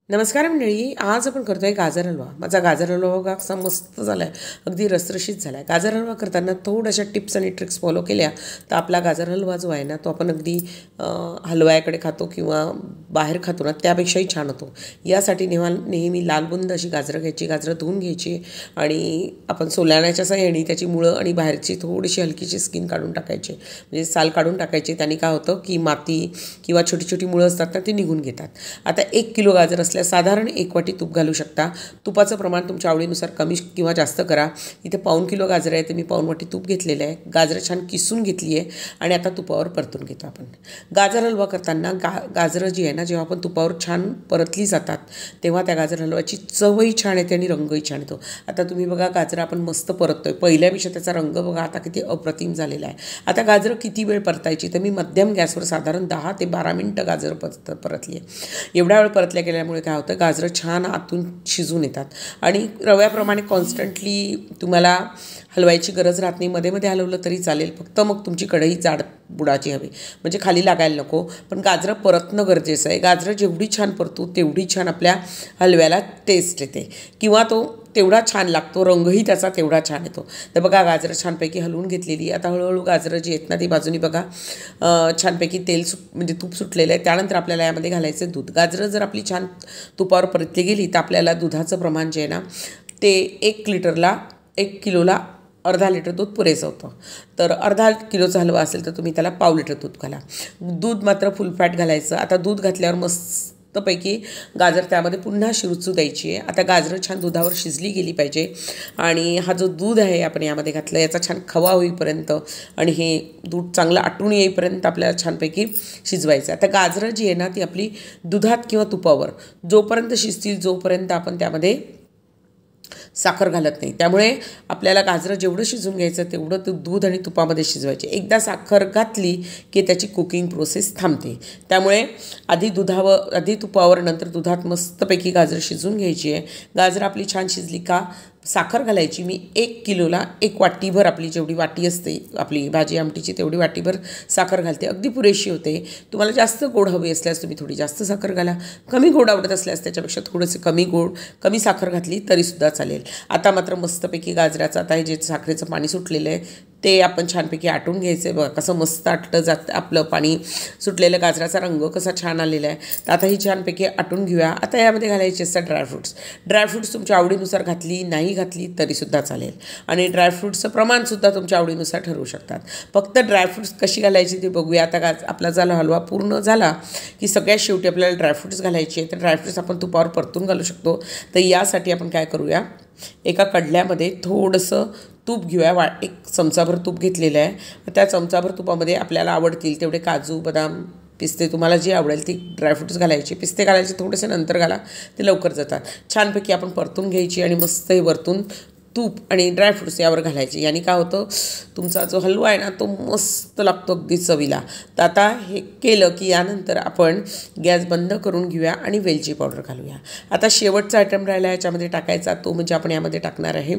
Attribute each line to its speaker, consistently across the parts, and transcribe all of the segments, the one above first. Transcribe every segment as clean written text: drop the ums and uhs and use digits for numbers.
Speaker 1: नमस्कार मंडळी. आज आपण करतोय गाजर हलवा. माझा गाजर हलवा बघा कसा मस्त झाला आहे, अगदी रसरशीत झाला आहे. गाजर हलवा करताना थोड्याशा टिप्स आणि ट्रिक्स फॉलो केल्या तर आपला गाजर हलवा जो आहे ना तो आपण अगदी हलव्याकडे खातो किंवा बाहेर खातो ना त्यापेक्षाही छान होतो. यासाठी नेहमी लालबुंद अशी गाजरं घ्यायची, गाजरं धुवून घ्यायची आणि आपण सोलाण्याच्या सहाय्याने त्याची मुळं आणि बाहेरची थोडीशी हलकीशी स्किन काढून टाकायची, म्हणजे साल काढून टाकायची. त्याने काय होतं की माती किंवा छोटी छोटी मुळं असतात ना ती निघून घेतात. आता 1 किलो गाजर साधारण 1 वाटी तूप घालू शकता. तुपाचं प्रमाण तुमच्या आवडीनुसार कमी किंवा जास्त करा. इथे 1/2 किलो गाजर आहे तर मी 1/2 वाटी तूप घेतलेलं आहे. गाजरं छान किसून घेतली आहे आणि आता तुपावर परतून घेतो आपण. गाजर हलवा करताना गाजरं जी आहे ना जेव्हा आपण तुपावर छान परतली जातात तेव्हा त्या गाजर हलव्याची चवही छान येते आणि रंगही छान येतो. आता तुम्ही बघा गाजरं आपण मस्त परततोय. पहिल्यापेक्षा त्याचा रंग बघा आता किती अप्रतिम झालेला आहे. आता गाजरं किती वेळ परतायची तर मी मध्यम गॅसवर साधारण 10 ते 12 मिनटं गाजरं परतली आहे. एवढ्या वेळ परतल्या गेल्यामुळे काय होतं गाजरं छान आतून शिजून येतात आणि रव्याप्रमाणे कॉन्स्टंटली तुम्हाला हलवायची गरज राहत नाही. मध्ये मध्ये हलवलं तरी चालेल, फक्त मग तुमची कढई जाड बुडाची हवी, म्हणजे खाली लागायला नको. पण गाजरं परतणं गरजेचं आहे. गाजरं जेवढी छान परतू तेवढी छान आपल्या हलव्याला टेस्ट येते किंवा तो तेवढा छान लागतो, रंगही त्याचा तेवढा छान येतो. तर बघा गाजरं छानपैकी हलवून घेतलेली. आता हळूहळू गाजरं जी आहेत ना ती बाजूनी बघा छानपैकी तेल म्हणजे तूप सुटलेलं आहे. त्यानंतर आपल्याला यामध्ये घालायचं दूध. गाजरं जर आपली छान तुपावर परतली गेली तर आपल्याला दुधाचं प्रमाण जे आहे ना ते 1 किलोला अर्धा लिटर दूध पुरेसं होतं. तर अर्धा किलोचा हलवा असेल तर तुम्ही त्याला 1/2 लिटर दूध घाला. दूध मात्र फुल फॅट घालायचं. आता दूध घातल्यावर मस्तपैकी गाजर त्यामध्ये पुन्हा शिरचू द्यायची आहे. आता गाजरं छान दुधावर शिजली गेली पाहिजे आणि हा जो दूध आहे आपण यामध्ये घातलं याचा छान खवा होईपर्यंत आणि हे दूध चांगलं आटून येईपर्यंत आपल्याला छानपैकी शिजवायचं. आता गाजरं जी आहे ना ती आपली दुधात किंवा तुपावर जोपर्यंत शिजतील जोपर्यंत आपण त्यामध्ये साखर घालत नाही. त्यामुळे आपल्याला गाजरं जेवढं शिजून घ्यायचं तेवढं दूध आणि तुपामध्ये शिजवायचे. एकदा साखर घातली की त्याची कुकिंग प्रोसेस थांबते. त्यामुळे आधी तुपावर नंतर दुधात मस्तपैकी गाजरं शिजून घ्यायची आहे. गाजरं आपली छान शिजली का साखर घालायची. मी 1 किलोला 1 वाटीभर, आपली जेवढी वाटी असते आपली भाजी आमटीची तेवढी वाटीभर साखर घालते. अगदी पुरेशी होते. तुम्हाला जास्त गोड हवी असल्यास तुम्ही थोडी जास्त साखर घाला. कमी गोड आवडत असल्यास त्याच्यापेक्षा थोडंसं कमी साखर घातली तरीसुद्धा चालेल. आता मात्र मस्तपैकी गाजराचं आता हे जे साखरेचं पाणी सुटलेलं आहे ते आपण छानपैकी आटून घ्यायचं आहे. बघा कसं मस्त आटलं जातं आपलं पाणी सुटलेलं. गाजराचा रंग कसा छान आलेला आहे. तर आता ही छानपैकी आटून घेऊया. आता यामध्ये घालायचे असतात ड्रायफ्रूट्स तुमच्या आवडीनुसार नाही घातली तरीसुद्धा चालेल आणि ड्रायफ्रूट्सचं प्रमाणसुद्धा तुमच्या आवडीनुसार ठरवू शकतात. फक्त ड्रायफ्रूट्स कशी घालायची ते बघूया. आता आपला झाला हलवा पूर्ण झाला की सगळ्यात शेवटी आपल्याला ड्रायफ्रूट्स घालायचे आहे. तर ड्रायफ्रूट्स आपण तुपावर परतून घालू शकतो. तर यासाठी आपण काय करूया, एका कडल्यामध्ये थोडंसं तूप घेऊया. 1 चमचाभर तूप घेतलेलं आहे. त्या चमचाभर तुपामध्ये आपल्याला आवडतील तेवढे काजू, बदाम, पिस्ते तुम्हाला जे आवडेल ती ड्रायफ्रूट्स घालायचे. पिस्ते घालायचे थोडेसे नंतर घाला, ते लवकर जातात. छानपैकी आपण परतून घ्यायची आणि मस्त हे वरतून तूप आणि ड्रायफ्रूट्स यावर घालायचे. याने काय होतं तुमचा जो हलवा आहे ना तो मस्त लागतो अगदी चवीला. तर आता हे केलं की यानंतर आपण गॅस बंद करून घेऊया आणि वेलची पावडर घालूया. आता शेवटचा आयटम राहिला याच्यामध्ये टाकायचा तो म्हणजे आपण यामध्ये टाकणार आहे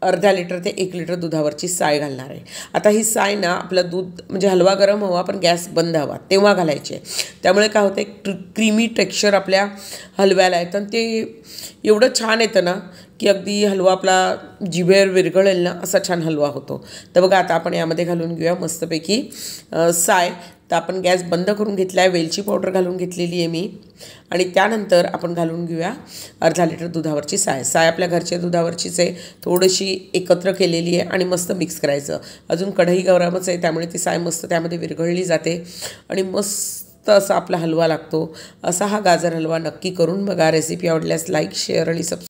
Speaker 1: अर्धा लिटर ते 1 लिटर दुधावरची साय घालणार आहे. आता ही साय ना आपलं दूध म्हणजे हलवा गरम हवा पण गॅस बंद हवा तेव्हा घालायची आहे. त्यामुळे काय होतं एक क्रीमी टेक्स्चर आपल्या हलव्याला येतं आणि ते एवढं छान येतं ना की अगदी हलवा आपला जिभेवर विरघळेल ना असा छान हलवा होतो. तर बघा आता आपण यामध्ये घालून घेऊया मस्तपैकी साय. तर आपण गॅस बंद करून घेतला आहे. वेलची पावडर घालून घेतलेली आहे मी आणि त्यानंतर आपण घालून घेऊया अर्धा लिटर दुधावरची साय आपल्या घरच्या दुधावरचीच आहे, थोडीशी एकत्र केलेली आहे आणि मस्त मिक्स करायचं. अजून कढई गरमच आहे त्यामुळे ती साय मस्त त्यामध्ये विरघळली जाते आणि मस्त असा आपला हलवा लागतो. असा हा गाजर हलवा नक्की करून बघा. रेसिपी आवडल्यास लाईक, शेअर आणि सबस्क्राईब